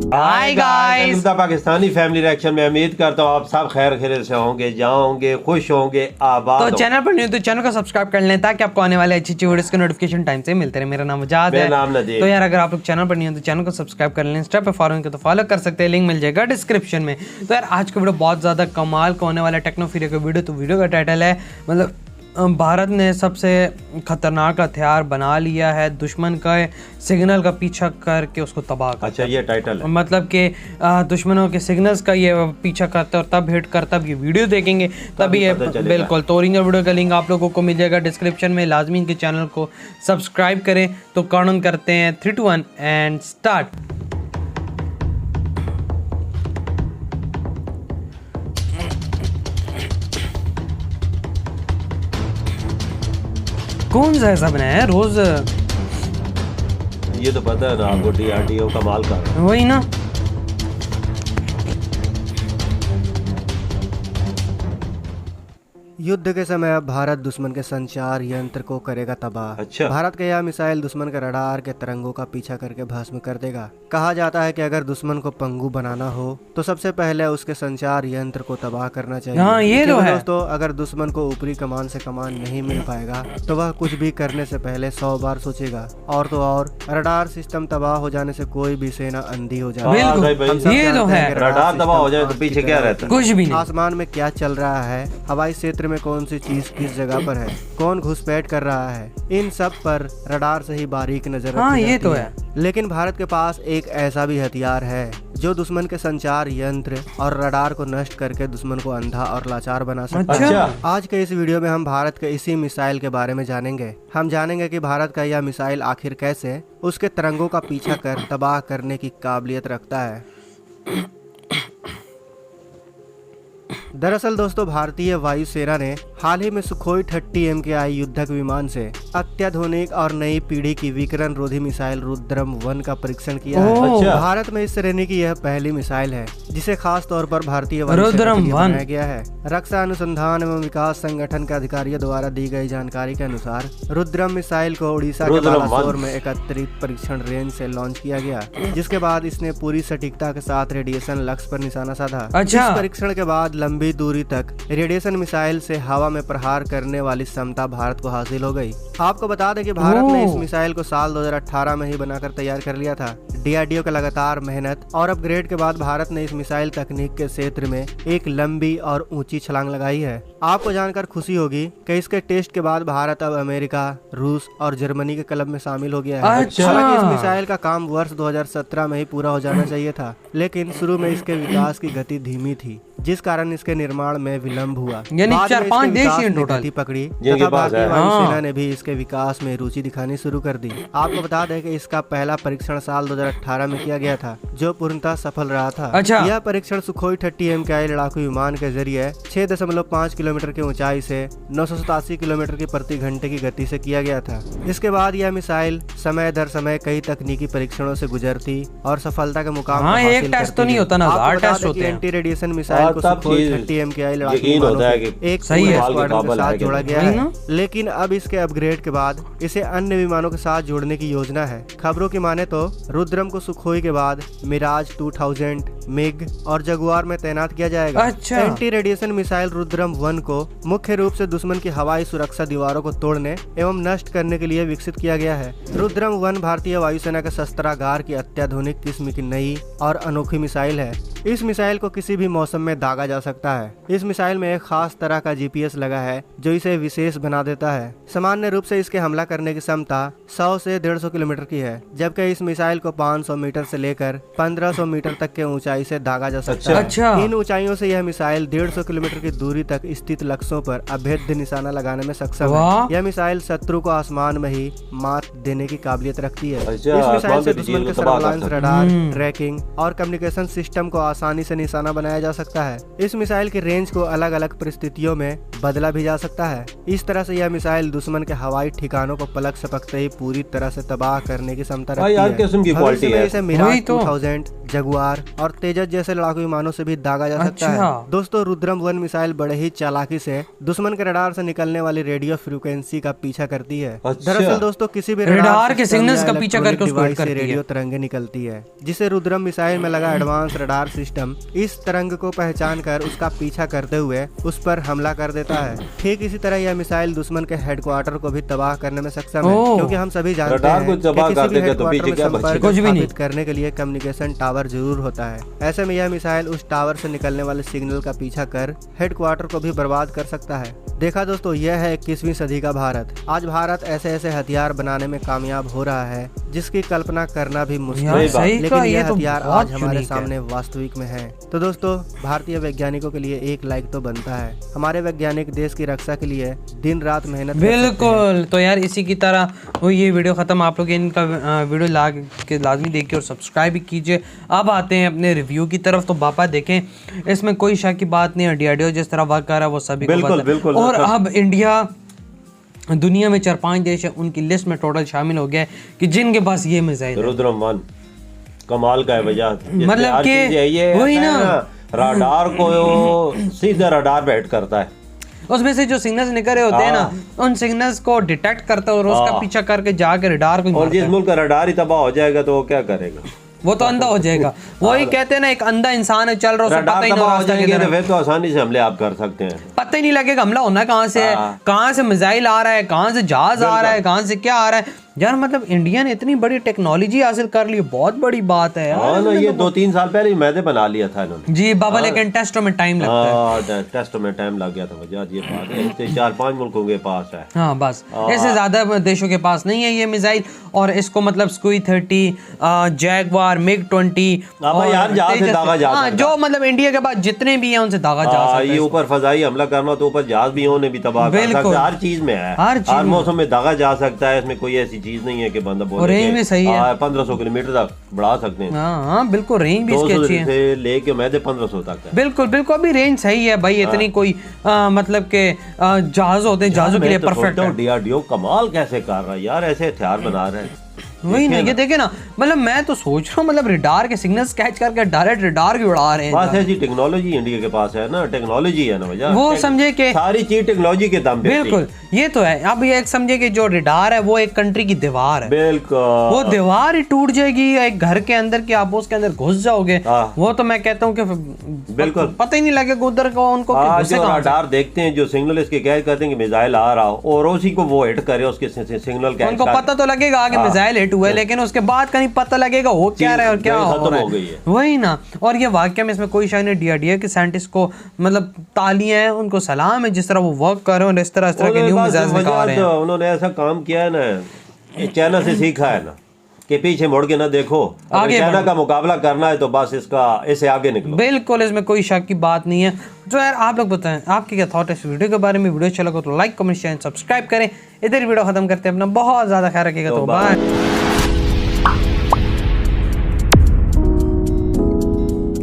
Hi guys, Pakistani family reaction में उम्मीद करता हूँ आप सब खैर खैरियत से होंगे, जाओगे, खुश होंगे, आबाद। तो चैनल पर न्यू तो चैनल को सब्सक्राइब कर लें ताकि आपको आने वाले अच्छी वीडियोस के नोटिफिकेशन टाइम से मिलते रहे। मेरा नाम आजाद है। नाम नदीम। तो यार अगर आप लोग चैनल पर न्यू तो चैनल को सब्सक्राइब कर लें, इंस्टा पे फॉलो तो फॉलो कर सकते हैं, लिंक मिल जाएगा डिस्क्रिप्शन में। तो यार आज का वीडियो बहुत ज़्यादा कमाल का होने वाला है, टेक्नो फ्री का वीडियो। तो वीडियो का टाइटल है मतलब भारत ने सबसे खतरनाक हथियार बना लिया है, दुश्मन का सिग्नल का पीछा करके उसको तबाह करता। अच्छा ये टाइटल है, मतलब कि दुश्मनों के सिग्नल्स का ये पीछा करता है और तब हिट करता, तब ये वीडियो देखेंगे तभी ये बिल्कुल। तो ओरिजिनल वीडियो का लिंक आप लोगों को मिल जाएगा डिस्क्रिप्शन में। लाजमी इनके चैनल को सब्सक्राइब करें। तो काउंट करते हैं 3, 2, 1 एंड स्टार्ट। कौन सा ऐसा बनाया है रोज? ये तो पता है ना आपको, DRDO कमाल का है। वही ना। युद्ध के समय अब भारत दुश्मन के संचार यंत्र को करेगा तबाह। अच्छा। भारत का यह मिसाइल दुश्मन के रडार के तरंगों का पीछा करके भस्म कर देगा। कहा जाता है कि अगर दुश्मन को पंगु बनाना हो तो सबसे पहले उसके संचार यंत्र को तबाह करना चाहिए। हाँ, ये तो है। दोस्तों, अगर दुश्मन को ऊपरी कमान से कमान नहीं मिल पाएगा तो वह कुछ भी करने से पहले 100 बार सोचेगा। और तो और रडार सिस्टम तबाह हो जाने से कोई भी सेना अंधी हो जाए। ये तो है। रडार तबाह हो जाए तो पीछे क्या रहता है? कुछ भी नहीं। आसमान में क्या चल रहा है, हवाई क्षेत्र में कौन सी चीज किस जगह पर है, कौन घुसपैठ कर रहा है, इन सब पर रडार से ही बारीक नजर हाँ, रखी ये जाती तो है। लेकिन भारत के पास एक ऐसा भी हथियार है जो दुश्मन के संचार यंत्र और रडार को नष्ट करके दुश्मन को अंधा और लाचार बना सकता है। अच्छा। आज के इस वीडियो में हम भारत के इसी मिसाइल के बारे में जानेंगे। हम जानेंगे कि भारत का यह मिसाइल आखिर कैसे उसके तरंगों का पीछा कर तबाह करने की काबिलियत रखता है। दरअसल दोस्तों, भारतीय वायुसेना ने हाल ही में सुखोई 30 MKI युद्धक विमान से अत्याधुनिक और नई पीढ़ी की विकिरण रोधी मिसाइल रुद्रम 1 का परीक्षण किया है। अच्छा। भारत में इस श्रेणी की यह पहली मिसाइल है जिसे खास तौर पर भारतीय वायुसेना के लिए बनाया गया है। रक्षा अनुसंधान एवं विकास संगठन के अधिकारियों द्वारा दी गई जानकारी के अनुसार रुद्रम मिसाइल को उड़ीसा के बालासोर में एक अतिरिक्त परीक्षण रेंज से लॉन्च किया गया, जिसके बाद इसने पूरी सटीकता के साथ रेडिएशन लक्ष्य पर निशाना साधा। अच्छा। इस परीक्षण के बाद लंबी दूरी तक रेडिएशन मिसाइल से हवा में प्रहार करने वाली क्षमता भारत को हासिल हो गई। आपको बता दें कि भारत ने इस मिसाइल को साल 2018 में ही बनाकर तैयार कर लिया था। DRDO के लगातार मेहनत और अपग्रेड के बाद भारत ने इस मिसाइल तकनीक के क्षेत्र में एक लंबी और ऊंची छलांग लगाई है। आपको जानकर खुशी होगी कि इसके टेस्ट के बाद भारत अब अमेरिका, रूस और जर्मनी के क्लब में शामिल हो गया है। अच्छा। हालांकि इस मिसाइल का काम वर्ष 2017 में ही पूरा हो जाना चाहिए था, लेकिन शुरू में इसके विकास की गति धीमी थी, जिस कारण इसके निर्माण में विलंब हुआ। यानी 4-5 देश ही गति पकड़ी तथा भारतीय वायुसेना ने भी इसके विकास में रुचि दिखानी शुरू कर दी। आपको बता दें कि इसका पहला परीक्षण साल 2018 में किया गया था, जो पूर्णतः सफल रहा था। अच्छा। यह परीक्षण सुखोई 30 MKI लड़ाकू विमान के जरिए 6.5 किलोमीटर की ऊंचाई से 987 किलोमीटर की प्रति घंटे की गति से किया गया था। इसके बाद यह मिसाइल समय दर समय कई तकनीकी परीक्षणों से गुजरती और सफलता के मुकाम हाँ, एक टेस्ट तो नहीं होता ना, 1000 टेस्ट होते हैं। एंटी रेडिएशन मिसाइल को सुखोई 30 MKI लड़ाकू विमानों के एक सही है स्क्वाड्रन के साथ जोड़ा गया है। लेकिन अब इसके अपग्रेड के बाद इसे अन्य विमानों के साथ जोड़ने की योजना है। खबरों की माने तो रुद्रम को सुखोई के बाद मिराज 2000, मिग और जगुआर में तैनात किया जाएगा। अच्छा। एंटी रेडिएशन मिसाइल रुद्रम 1 को मुख्य रूप से दुश्मन की हवाई सुरक्षा दीवारों को तोड़ने एवं नष्ट करने के लिए विकसित किया गया है। रुद्रम 1 भारतीय वायुसेना के शस्त्रागार की अत्याधुनिक किस्म की नई और अनोखी मिसाइल है। इस मिसाइल को किसी भी मौसम में दागा जा सकता है। इस मिसाइल में एक खास तरह का GPS लगा है जो इसे विशेष बना देता है। सामान्य रूप से इसके हमला करने की क्षमता 100 से 150 किलोमीटर की है, जबकि इस मिसाइल को 500 मीटर से लेकर 1500 मीटर तक के ऊंचाई से दागा जा सकता है। अच्छा। इन ऊंचाइयों से यह मिसाइल 150 किलोमीटर की दूरी तक स्थित लक्ष्यों पर अभेद्य निशाना लगाने में सक्षम है। यह मिसाइल शत्रु को आसमान में ही मात देने की काबिलियत रखती है। इस मिसाइल से दुश्मन के सर्विलांस, रडार, ट्रैकिंग और कम्युनिकेशन सिस्टम को आसानी से निशाना बनाया जा सकता है। इस मिसाइल की रेंज को अलग अलग परिस्थितियों में बदला भी जा सकता है। इस तरह से यह मिसाइल दुश्मन के हवाई ठिकानों को पलक झपकते ही पूरी तरह से तबाह करने की क्षमता रखती है। किस्म की क्वालिटी है। इसे मिराज 2000, जगुआर और तेजस जैसे लड़ाकू विमानों से भी दागा जा सकता है। दोस्तों, रुद्रम 1 मिसाइल बड़े ही चालाकी से दुश्मन के रडार से निकलने वाली रेडियो फ्रीक्वेंसी का पीछा करती है। दरअसल दोस्तों, किसी भी रडार के सिग्नल्स का पीछा करके उसको हिट करती है। रेडियो तरंगे निकलती है, जिसे रुद्रम मिसाइल में लगा एडवांस रडार सिस्टम इस तरंग को पहचान कर उसका पीछा करते हुए उस पर हमला कर देता है। ठीक इसी तरह यह मिसाइल दुश्मन के हेडक्वार्टर को भी तबाह करने में सक्षम है, क्योंकि हम सभी जानते हैं कि किसी भी हेडक्वार्टर में संपर्क स्थापित करने के लिए कम्युनिकेशन टावर जरूर होता है। ऐसे में यह मिसाइल उस टावर से निकलने वाले सिग्नल का पीछा कर हेडक्वार्टर को भी बर्बाद कर सकता है। देखा दोस्तों, यह है 21वीं सदी का भारत। आज भारत ऐसे ऐसे हथियार बनाने में कामयाब हो रहा है जिसकी कल्पना करना भी मुश्किल है, लेकिन यह हथियार आज हमारे सामने वास्तविक में है। तो दोस्तों, भारतीय वैज्ञानिकों के लिए एक लाइक तो बनता है। हमारे वैज्ञानिक देश की रक्षा के लिए दिन रात मेहनत बिल्कुल। तो यार इसी की तरह वो ये वीडियो खत्म। आप लोग इनका वीडियो लाजमी देखिए और सब्सक्राइब भी कीजिए। अब आते हैं अपने रिव्यू की तरफ। तो बापा देखें, इसमें कोई शक की बात नहीं है, डीआरडीओ जिस तरह वर्क कर रहा है वो सभी को पता है। और अब इंडिया दुनिया में 4-5 देश है, उनकी लिस्ट में टोटल शामिल हो गया है कि जिनके पास ये मिसाइल रुद्रम 1 कमाल का है वजह, मतलब कि वही ना, रडार को सीधा रडार पे हिट करता है। उसमें से जो सिग्नल्स निकल रहे होते हैं ना, उन सिग्नल्स को डिटेक्ट करता है और उसका पीछा करके जाके रडार को, और जिस मुल्क का रडार ही तबाह हो जाएगा तो वो क्या करेगा? वो तो अंधा हो जाएगा। वही कहते हैं ना, एक अंधा इंसान है चल रहा है, पता ही नहीं रास्ता किधर है, तो आसानी से हमले आप कर सकते हैं, पता ही नहीं लगेगा हमला होना कहाँ से है, कहाँ से मिसाइल आ रहा है, कहाँ से जहाज आ रहा है, कहाँ से क्या आ रहा है। यार मतलब इंडिया ने इतनी बड़ी टेक्नोलॉजी हासिल कर ली, बहुत बड़ी बात है यार। हाँ ना, ये 2-3 साल पहले मैदे बना लिया था इन्होंने जी बाबा, लेकिन टेस्टों में टाइम लगता है। टेस्टों में टाइम लग गया था वजह ये बात है। 4-5 मुल्कों के पास है। हाँ बस, ऐसे ज्यादा देशों के पास नहीं है ये मिसाइल। और इसको मतलब सुकोई 30, जैगवार, MiG-20 यार जहाज से दागा जा सकता है। जो मतलब इंडिया के पास जितने भी हैं उनसे दागा जा सकता है। ये ऊपर फजाई हमला करना तो ऊपर जहाज भी होने भी तबाह कर सकता है। हर चीज में है, हर मौसम में दागा जा सकता है। इसमें कोई ऐसी चीज नहीं है कि बंदा और रेंज में सही है, 1500 किलोमीटर तक बढ़ा सकते हैं। हाँ बिल्कुल, रेंज भी इसकी अच्छी है, से लेके मैदे 1500 तक है। बिल्कुल बिल्कुल, अभी रेंज सही है भाई। इतनी कोई मतलब के जहाज होते हैं, जहाजों के लिए परफेक्ट है। डीआरडीओ कमाल कैसे कर रहा है यार, ऐसे हथियार बना रहे हैं। वही ना, ये देखे ना, मतलब मैं तो सोच रहा हूँ मतलब रडार के सिग्नल्स कैच करके डायरेक्ट रडार की उड़ा रहे हैं। बस ऐसी टेक्नोलॉजी इंडिया के पास है ना, टेक्नोलॉजी है ना वजह, वो समझे कि सारी चीज टेक्नोलॉजी के दम पे। बिल्कुल, ये तो है। अब ये एक समझे कि जो रडार है वो एक कंट्री की दीवार है। बिल्कुल, वो दीवार ही टूट जाएगी एक घर के अंदर की, आप उसके अंदर घुस जाओगे, वो तो मैं कहता हूँ कि बिल्कुल पता ही नहीं लगेगा उधर को उनको। जो रडार देखते हैं, जो सिग्नल इसके कैच करते हैं कि मिसाइल आ रहा हो और उसी को वो हिट करे, उसके सिग्नल कैच, उनको पता तो लगेगा आगे मिसाइल हिट हुआ है, लेकिन उसके बाद का नहीं पता लगेगा वो क्या रहा है और क्या हो रहा है। वही ना, और ये वाकई में इसमें कोई शायद नहीं, डीआरडीओ के साइंटिस्ट को मतलब तालियां हैं, उनको सलाम है जिस तरह वो वर्क कर रहे हैं और इस तरह के न्यू मिसाइल्स निकाल रहे हैं। उन्होंने ऐसा काम किया है ना, चाइना से सीखा है ना कि पीछे मुड़ के ना देखो, आगे चाइना का मुकाबला करना है तो बस इससे आगे निकलो। बिल्कुल, इसमें कोई शक की बात नहीं है। तो यार आप लोग बताएं आपके क्या थॉट है इस वीडियो के बारे में। वीडियो अच्छा लगा तो लाइक, कमेंट, शेयर, सब्सक्राइब करें। इधर वीडियो खत्म करते हैं, अपना बहुत ज्यादा ख्याल रखिएगा। तो बाय।